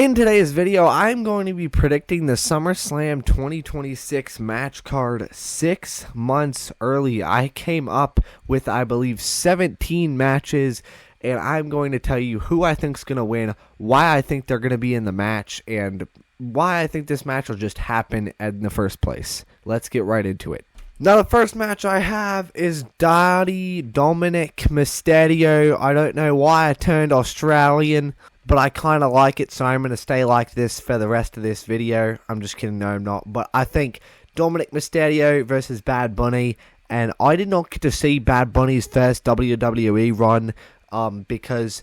In today's video, I'm going to be predicting the SummerSlam 2026 match card 6 months early. I came up with, I believe, 17 matches, and I'm going to tell you who I think is going to win, why I think they're going to be in the match, and why I think this match will just happen in the first place. Let's get right into it. Now, the first match I have is Dominic Mysterio. I don't know why I turned Australian, but I kind of like it, so I'm going to stay like this for the rest of this video. I'm just kidding, no I'm not. But I think Dominic Mysterio versus Bad Bunny, and I did not get to see Bad Bunny's first WWE run because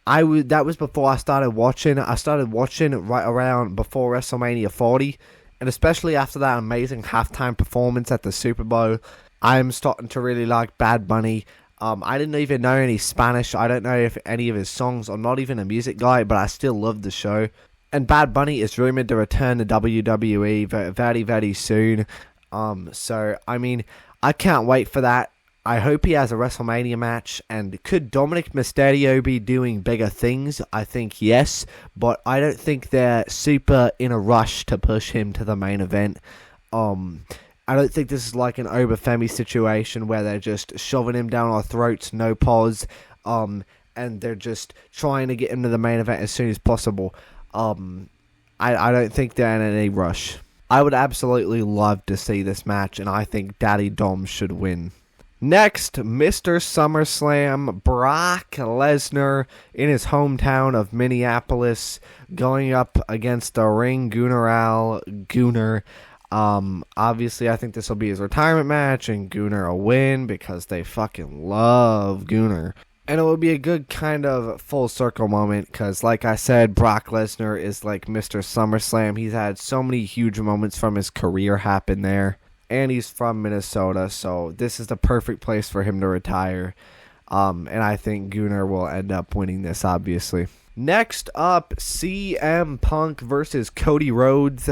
that was before I started watching. I started watching right around before WrestleMania 40, and especially after that amazing halftime performance at the Super Bowl, I'm starting to really like Bad Bunny. I didn't even know any Spanish. I don't know if any of his songs. I'm not even a music guy, but I still love the show. And Bad Bunny is rumored to return to WWE very, very soon. So, I mean, I can't wait for that. I hope he has a WrestleMania match. And could Dominic Mysterio be doing bigger things? I think yes. But I don't think they're super in a rush to push him to the main event. I don't think this is like an Obafemi situation where they're just shoving him down our throats, no pause, and they're just trying to get him to the main event as soon as possible. I don't think they're in any rush. I would absolutely love to see this match, and I think Daddy Dom should win. Next, Mr. SummerSlam, Brock Lesnar in his hometown of Minneapolis, going up against the Ring General Gunner. Obviously, I think this will be his retirement match, and Gunner will win because they fucking love Gunner. And it will be a good kind of full circle moment because, like I said, Brock Lesnar is like Mr. SummerSlam. He's had so many huge moments from his career happen there, and he's from Minnesota, so this is the perfect place for him to retire. And I think Gunner will end up winning this, obviously. Next up, CM Punk versus Cody Rhodes.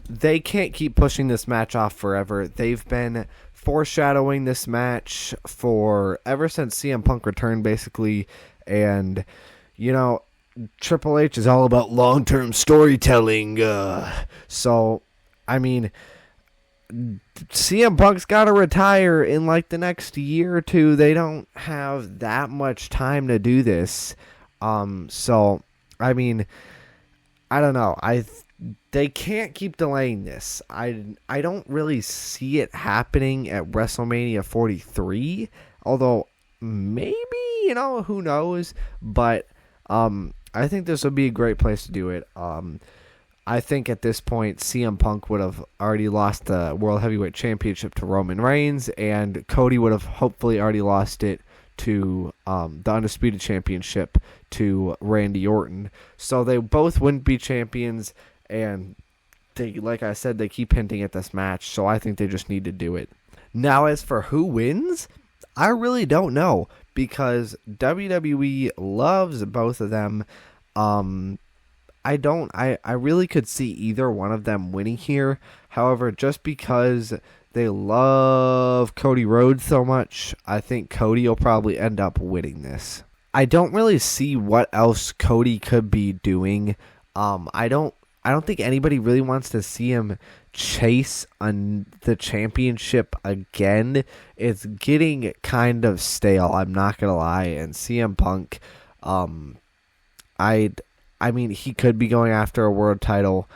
They can't keep pushing this match off forever. They've been foreshadowing this match for ever since CM Punk returned, basically. And, you know, Triple H is all about long-term storytelling. So, I mean, CM Punk's got to retire in like the next year or two. They don't have that much time to do this. So, I mean, I don't know. They can't keep delaying this. I don't really see it happening at WrestleMania 43. Although, maybe, you know, who knows. But I think this would be a great place to do it. I think at this point, CM Punk would have already lost the World Heavyweight Championship to Roman Reigns. And Cody would have hopefully already lost it to the Undisputed Championship to Randy Orton. So they both wouldn't be champions. And they, like I said, they keep hinting at this match, so I think they just need to do it. Now, as for who wins, I really don't know, because WWE loves both of them. I really could see either one of them winning here. However, just because they love Cody Rhodes so much, I think Cody will probably end up winning this. I don't really see what else Cody could be doing. I don't think anybody really wants to see him chase on the championship again. It's getting kind of stale, I'm not going to lie. And CM Punk, I mean, he could be going after a world title,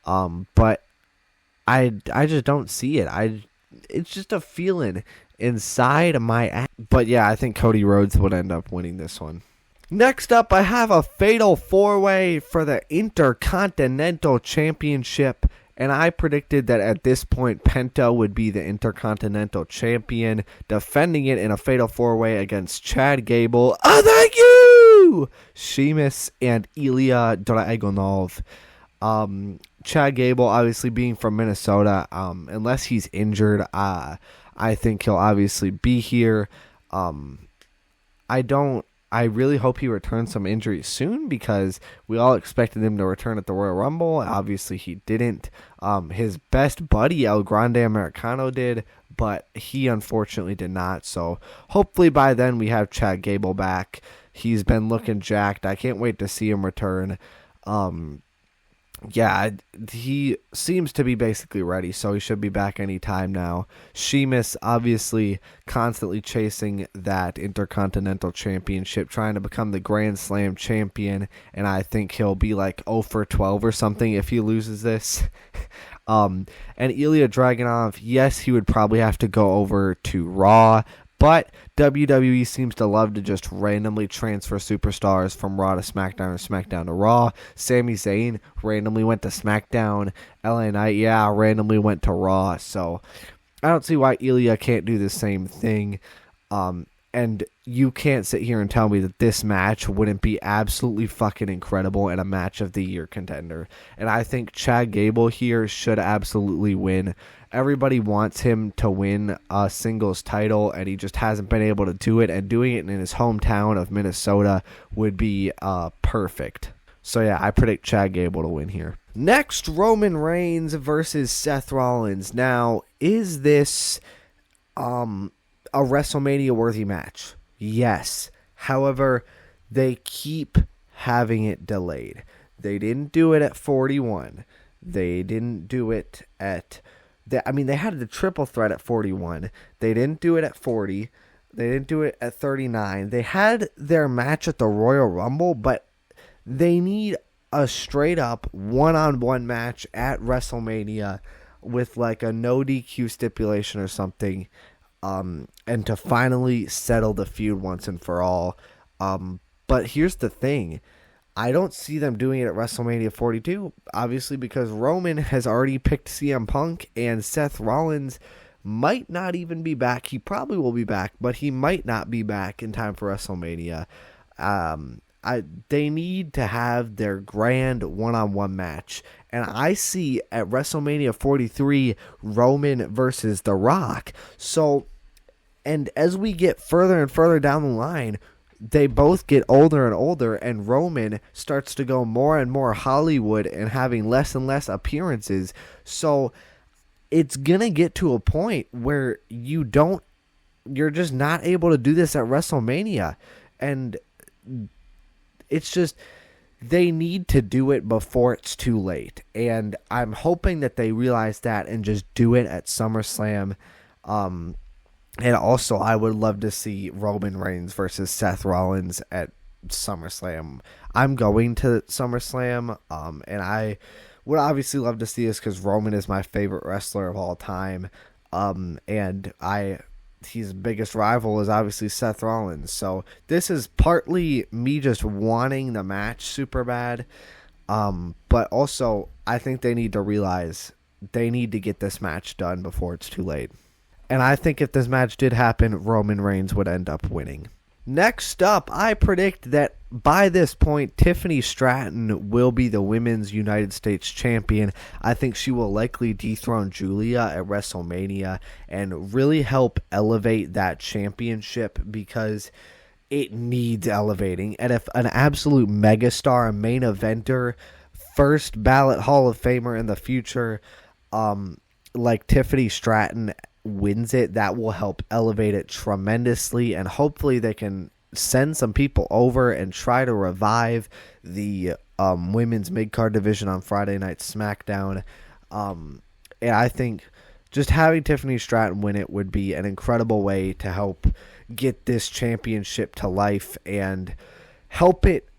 but I just don't see it. It's just a feeling inside of my ass. But yeah, I think Cody Rhodes would end up winning this one. Next up, I have a fatal four-way for the Intercontinental Championship, and I predicted that at this point, Penta would be the Intercontinental Champion, defending it in a fatal four-way against Chad Gable, thank you! Sheamus, and Ilya Dragunov. Chad Gable, obviously being from Minnesota, unless he's injured, I think he'll obviously be here. I really hope he returns from injury soon, because we all expected him to return at the Royal Rumble. Obviously, he didn't. His best buddy, El Grande Americano, did, but he unfortunately did not. So hopefully by then we have Chad Gable back. He's been looking jacked. I can't wait to see him return. Yeah, he seems to be basically ready, so he should be back any time now. Sheamus obviously constantly chasing that Intercontinental Championship, trying to become the Grand Slam champion, and I think he'll be like 0 for 12 or something if he loses this. And Ilya Dragunov, yes, he would probably have to go over to Raw, but WWE seems to love to just randomly transfer superstars from Raw to SmackDown or SmackDown to Raw. Sami Zayn randomly went to SmackDown. LA Knight, randomly went to Raw. So I don't see why Ilya can't do the same thing. And you can't sit here and tell me that this match wouldn't be absolutely fucking incredible and a match of the year contender. And I think Chad Gable here should absolutely win. Everybody wants him to win a singles title, and he just hasn't been able to do it. And doing it in his hometown of Minnesota would be perfect. So yeah, I predict Chad Gable to win here. Next, Roman Reigns versus Seth Rollins. Now, is this a WrestleMania-worthy match? Yes. However, they keep having it delayed. They didn't do it at 41. They didn't do it at... they had the triple threat at 41. They didn't do it at 40. They didn't do it at 39. They had their match at the Royal Rumble, but they need a straight-up one-on-one match at WrestleMania with like a no DQ stipulation or something, and to finally settle the feud once and for all. But here's the thing. I don't see them doing it at WrestleMania 42, obviously, because Roman has already picked CM Punk, and Seth Rollins might not even be back. He probably will be back, but he might not be back in time for WrestleMania. They need to have their grand one-on-one match, and I see at WrestleMania 43 Roman versus The Rock. So, and as we get further and further down the line, they both get older and older, and Roman starts to go more and more Hollywood and having less and less appearances. So it's going to get to a point where you're just not able to do this at WrestleMania. And it's just, they need to do it before it's too late. And I'm hoping that they realize that and just do it at SummerSlam. And also, I would love to see Roman Reigns versus Seth Rollins at SummerSlam. I'm going to SummerSlam, and I would obviously love to see this because Roman is my favorite wrestler of all time. And his biggest rival is obviously Seth Rollins. So this is partly me just wanting the match super bad, but also I think they need to realize they need to get this match done before it's too late. And I think if this match did happen, Roman Reigns would end up winning. Next up, I predict that by this point, Tiffany Stratton will be the Women's United States Champion. I think she will likely dethrone Julia at WrestleMania and really help elevate that championship because it needs elevating. And if an absolute megastar, a main eventer, first ballot Hall of Famer in the future, like Tiffany Stratton wins it, that will help elevate it tremendously, and hopefully they can send some people over and try to revive the women's mid-card division on Friday Night SmackDown. And I think just having Tiffany Stratton win it would be an incredible way to help get this championship to life and help it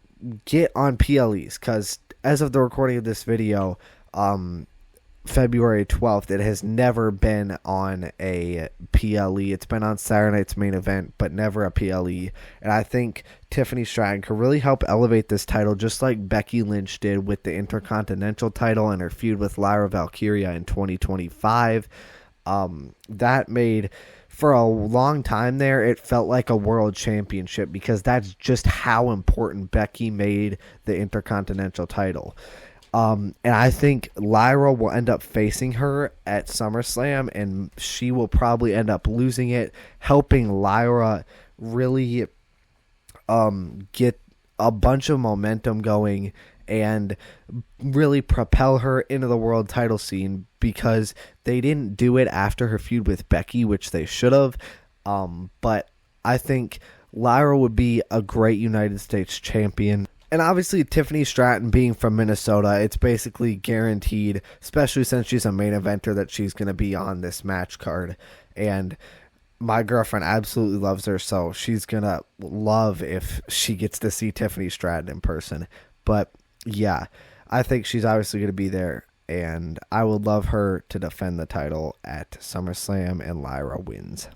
get on PLEs, because as of the recording of this video, February 12th, it has never been on a PLE. It's been on Saturday Night's Main Event, but never a PLE. And I think Tiffany Stratton could really help elevate this title, just like Becky Lynch did with the Intercontinental title and her feud with Lyra Valkyria in 2025. That made, for a long time there, it felt like a world championship because that's just how important Becky made the Intercontinental title. And I think Lyra will end up facing her at SummerSlam, and she will probably end up losing it, helping Lyra really get a bunch of momentum going and really propel her into the world title scene, because they didn't do it after her feud with Becky, which they should have. But I think Lyra would be a great United States champion. And obviously, Tiffany Stratton being from Minnesota, it's basically guaranteed, especially since she's a main eventer, that she's going to be on this match card. And my girlfriend absolutely loves her, so she's going to love if she gets to see Tiffany Stratton in person. But yeah, I think she's obviously going to be there, and I would love her to defend the title at SummerSlam and Lyra wins.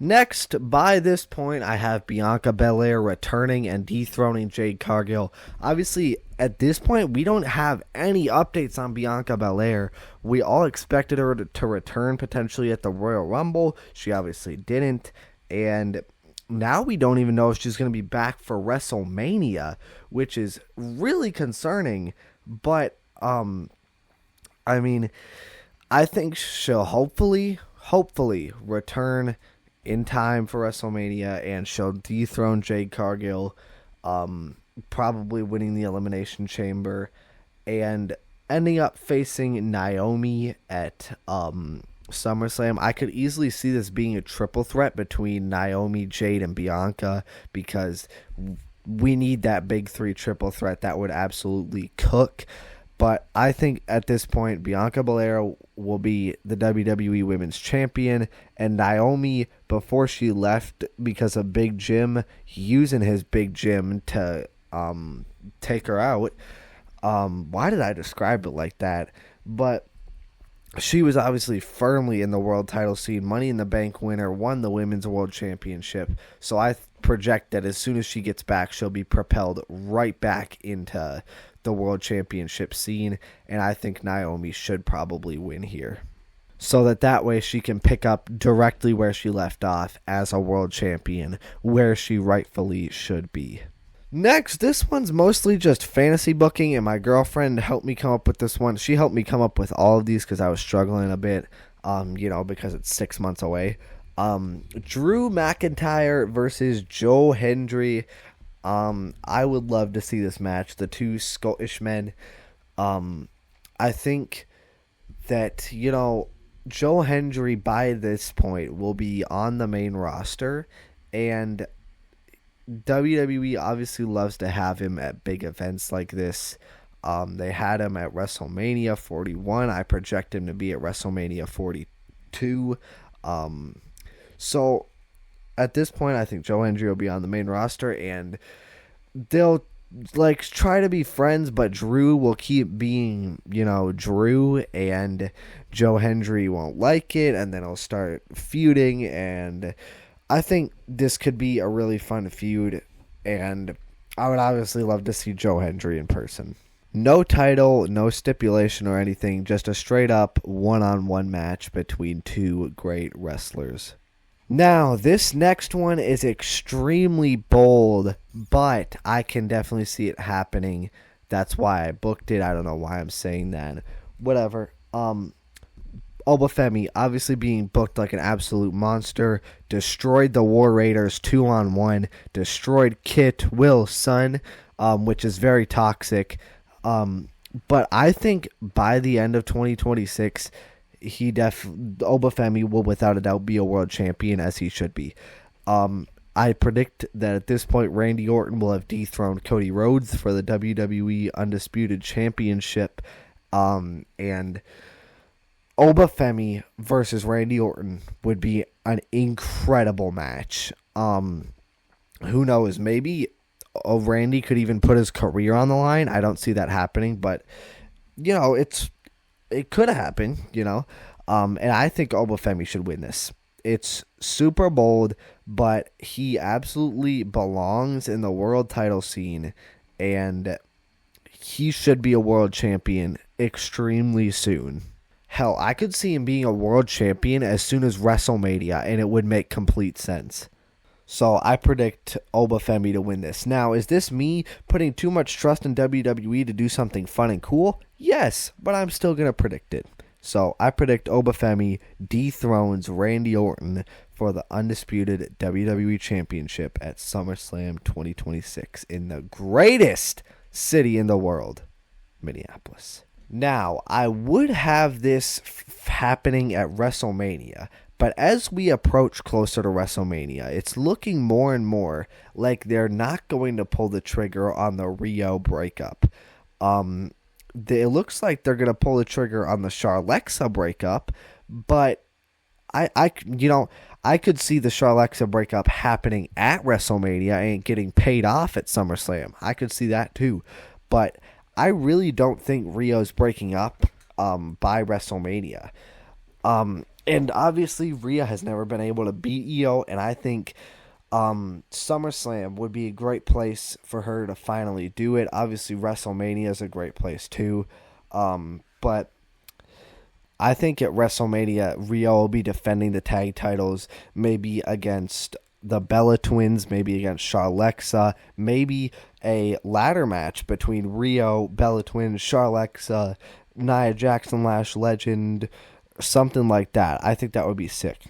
Next, by this point, I have Bianca Belair returning and dethroning Jade Cargill. Obviously, at this point, we don't have any updates on Bianca Belair. We all expected her to return potentially at the Royal Rumble. She obviously didn't. And now we don't even know if she's going to be back for WrestleMania, which is really concerning. But, I mean, I think she'll hopefully return in time for WrestleMania, and she'll dethrone Jade Cargill, probably winning the Elimination Chamber, and ending up facing Naomi at SummerSlam. I could easily see this being a triple threat between Naomi, Jade, and Bianca, because we need that big three triple threat that would absolutely cook. But I think at this point, Bianca Belair will be the WWE Women's Champion, and Naomi, before she left because of Big Jim using his Big Jim to take her out. Why did I describe it like that? But she was obviously firmly in the world title scene, Money in the Bank winner, won the Women's World Championship. So I project that as soon as she gets back, she'll be propelled right back into the World Championship scene, and I think Naomi should probably win here, so that way she can pick up directly where she left off as a world champion, where she rightfully should be. Next, this one's mostly just fantasy booking, and my girlfriend helped me come up with this one. She helped me come up with all of these because I was struggling a bit, because it's 6 months away. Drew McIntyre versus Joe Hendry. I would love to see this match. The two Scottish men. I think that, Joe Hendry by this point will be on the main roster, and WWE obviously loves to have him at big events like this. They had him at WrestleMania 41. I project him to be at WrestleMania 42. So at this point, I think Joe Hendry will be on the main roster, and they'll try to be friends, but Drew will keep being, Drew, and Joe Hendry won't like it, and then he'll start feuding, and I think this could be a really fun feud, and I would obviously love to see Joe Hendry in person. No title, no stipulation or anything, just a straight up one-on-one match between two great wrestlers. Now, this next one is extremely bold, but I can definitely see it happening. That's why I booked it. I don't know why I'm saying that. Whatever. Obafemi, obviously being booked like an absolute monster, destroyed the War Raiders 2-on-1, destroyed Kit Will's son, which is very toxic. But I think by the end of 2026... Obafemi will without a doubt be a world champion, as he should be. I predict that at this point Randy Orton will have dethroned Cody Rhodes for the WWE Undisputed Championship, and Obafemi versus Randy Orton would be an incredible match. Who knows, maybe Randy could even put his career on the line. I don't see that happening, but it could happen, and I think Obafemi should win this. It's super bold, but he absolutely belongs in the world title scene, and he should be a world champion extremely soon. Hell, I could see him being a world champion as soon as WrestleMania, and it would make complete sense. So I predict Obafemi to win this. Now, is this me putting too much trust in WWE to do something fun and cool? Yes, but I'm still going to predict it. So I predict Obafemi dethrones Randy Orton for the undisputed WWE Championship at SummerSlam 2026 in the greatest city in the world, Minneapolis. Now, I would have this happening at WrestleMania, But as we approach closer to WrestleMania, it's looking more and more like they're not going to pull the trigger on the Rio breakup. It looks like they're going to pull the trigger on the Charlexa breakup, but I could see the Charlexa breakup happening at WrestleMania and getting paid off at SummerSlam. I could see that too, but I really don't think Rio's breaking up by WrestleMania. And obviously Rhea has never been able to beat Io, and I think SummerSlam would be a great place for her to finally do it. Obviously WrestleMania is a great place too, but I think at WrestleMania Rio will be defending the tag titles, maybe against the Bella Twins, maybe against Charlexa, maybe a ladder match between Rio, Bella Twins, Charlexa, Nia Jackson, Lash Legend, something like that. I think that would be sick.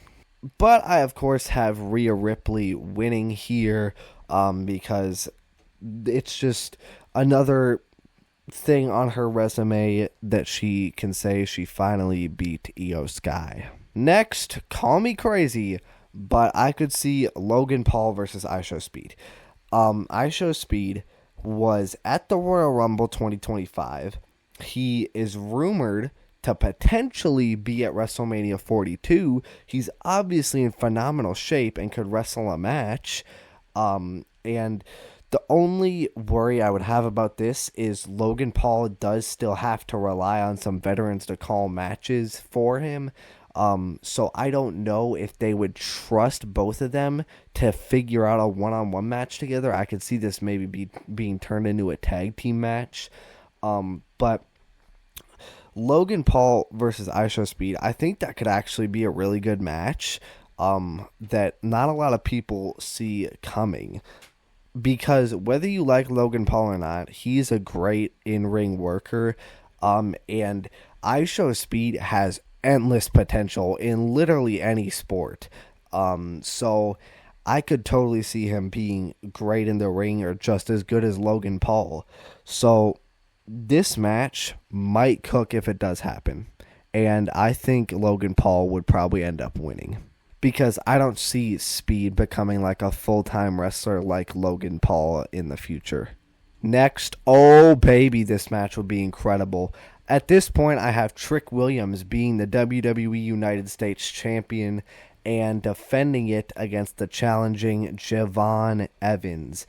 But I, of course, have Rhea Ripley winning here because it's just another thing on her resume that she can say she finally beat Io Sky. Next, call me crazy, but I could see Logan Paul versus IShowSpeed. IShowSpeed was at the Royal Rumble 2025. He is rumored to potentially be at WrestleMania 42. He's obviously in phenomenal shape and could wrestle a match. And the only worry I would have about this is Logan Paul does still have to rely on some veterans to call matches for him. So I don't know if they would trust both of them to figure out a one-on-one match together. I could see this maybe being turned into a tag team match. But Logan Paul versus IShowSpeed, I think that could actually be a really good match that not a lot of people see coming. Because whether you like Logan Paul or not, he's a great in-ring worker. And IShowSpeed has endless potential in literally any sport. So I could totally see him being great in the ring or just as good as Logan Paul. So this match might cook if it does happen. And I think Logan Paul would probably end up winning. Because I don't see Speed becoming like a full-time wrestler like Logan Paul in the future. Next, oh baby, this match would be incredible. At this point, I have Trick Williams being the WWE United States Champion and defending it against the challenging Javon Evans.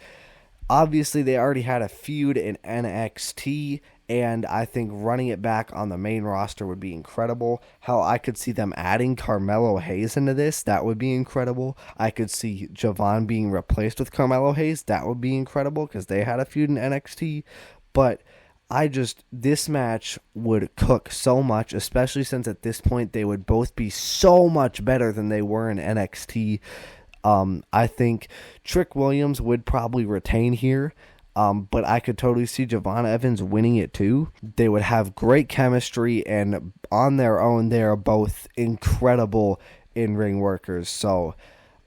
Obviously, they already had a feud in NXT, and I think running it back on the main roster would be incredible. Hell, I could see them adding Carmelo Hayes into this. That would be incredible. I could see Javon being replaced with Carmelo Hayes. That would be incredible because they had a feud in NXT. But this match would cook so much, especially since at this point they would both be so much better than they were in NXT. I think Trick Williams would probably retain here, but I could totally see Javon Evans winning it too. They would have great chemistry, and on their own, they are both incredible in-ring workers, so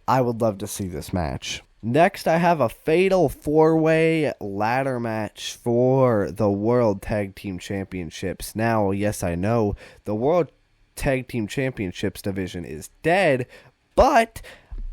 I would love to see this match. Next, I have a fatal four-way ladder match for the World Tag Team Championships. Now, yes, I know the World Tag Team Championships division is dead, but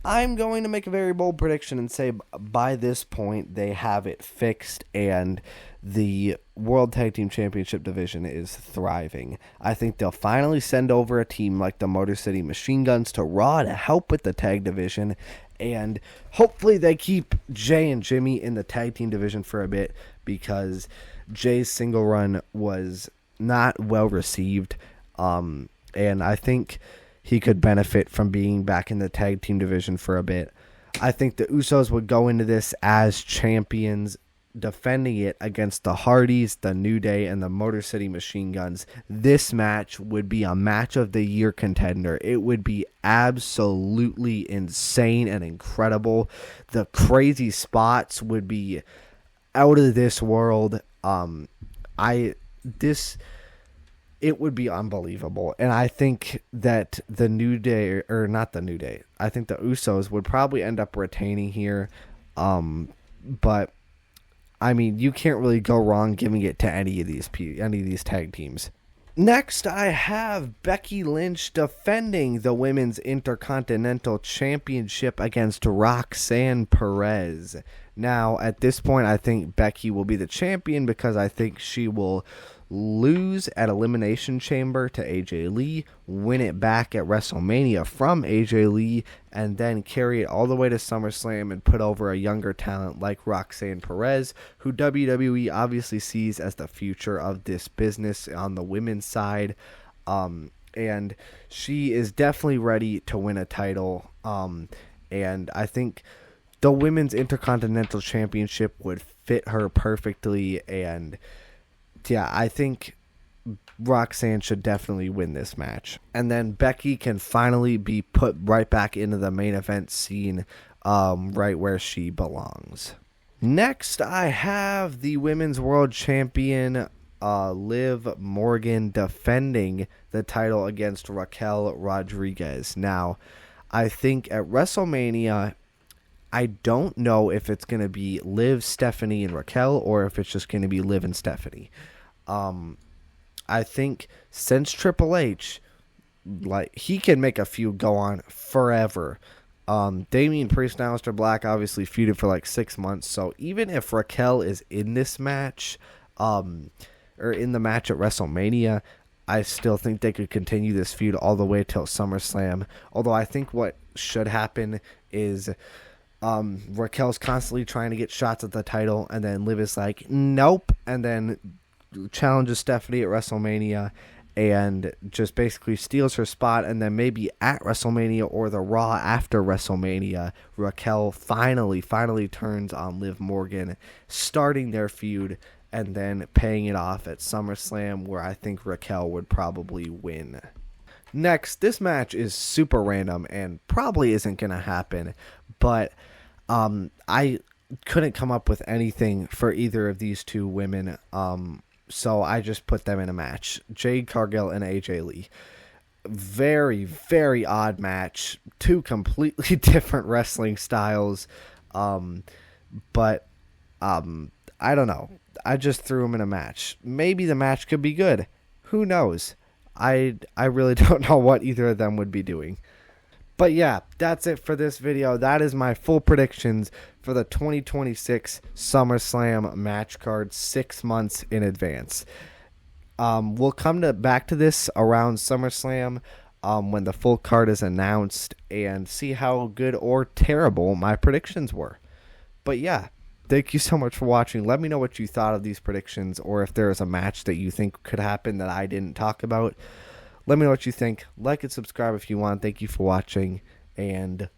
I'm going to make a very bold prediction and say by this point they have it fixed and the World Tag Team Championship division is thriving. I think they'll finally send over a team like the Motor City Machine Guns to Raw to help with the tag division, and hopefully they keep Jay and Jimmy in the tag team division for a bit because Jay's single run was not well received, and I think he could benefit from being back in the tag team division for a bit. I think the Usos would go into this as champions, defending it against the Hardys, the New Day, and the Motor City Machine Guns. This match would be a match of the year contender. It would be absolutely insane and incredible. The crazy spots would be out of this world. It would be unbelievable. And I think that the New Day, or not the New Day, I think the Usos would probably end up retaining here. But, I mean, you can't really go wrong giving it to any of these tag teams. Next, I have Becky Lynch defending the Women's Intercontinental Championship against Roxanne Perez. Now, at this point, I think Becky will be the champion because I think she will lose at Elimination Chamber to AJ Lee, win it back at WrestleMania from AJ Lee, and then carry it all the way to SummerSlam and put over a younger talent like Roxanne Perez, who WWE obviously sees as the future of this business on the women's side. And she is definitely ready to win a title. And I think the Women's Intercontinental Championship would fit her perfectly, and yeah, I think Roxanne should definitely win this match. And then Becky can finally be put right back into the main event scene, right where she belongs. Next, I have the Women's World Champion, Liv Morgan, defending the title against Raquel Rodriguez. Now, I think at WrestleMania, I don't know if it's going to be Liv, Stephanie, and Raquel, or if it's just going to be Liv and Stephanie. I think since Triple H, like, he can make a feud go on forever. Damian Priest and Aleister Black obviously feuded for like 6 months, so even if Raquel is in this match, or in the match at WrestleMania, I still think they could continue this feud all the way till SummerSlam. Although I think what should happen is Raquel's constantly trying to get shots at the title, and then Liv is like, nope, and then challenges Stephanie at WrestleMania and just basically steals her spot, and then maybe at WrestleMania or the Raw after WrestleMania, Raquel finally turns on Liv Morgan, starting their feud, and then paying it off at SummerSlam, where I think Raquel would probably win. Next, this match is super random and probably isn't going to happen, but I couldn't come up with anything for either of these two women, so I just put them in a match. Jade Cargill and AJ Lee. Very, very odd match. Two completely different wrestling styles, but I don't know. I just threw them in a match. Maybe the match could be good. Who knows? I really don't know what either of them would be doing. But yeah, that's it for this video. That is my full predictions for the 2026 SummerSlam match card 6 months in advance. We'll come back to this around SummerSlam when the full card is announced and see how good or terrible my predictions were. But yeah, thank you so much for watching. Let me know what you thought of these predictions, or if there is a match that you think could happen that I didn't talk about. Let me know what you think. Like and subscribe if you want. Thank you for watching, and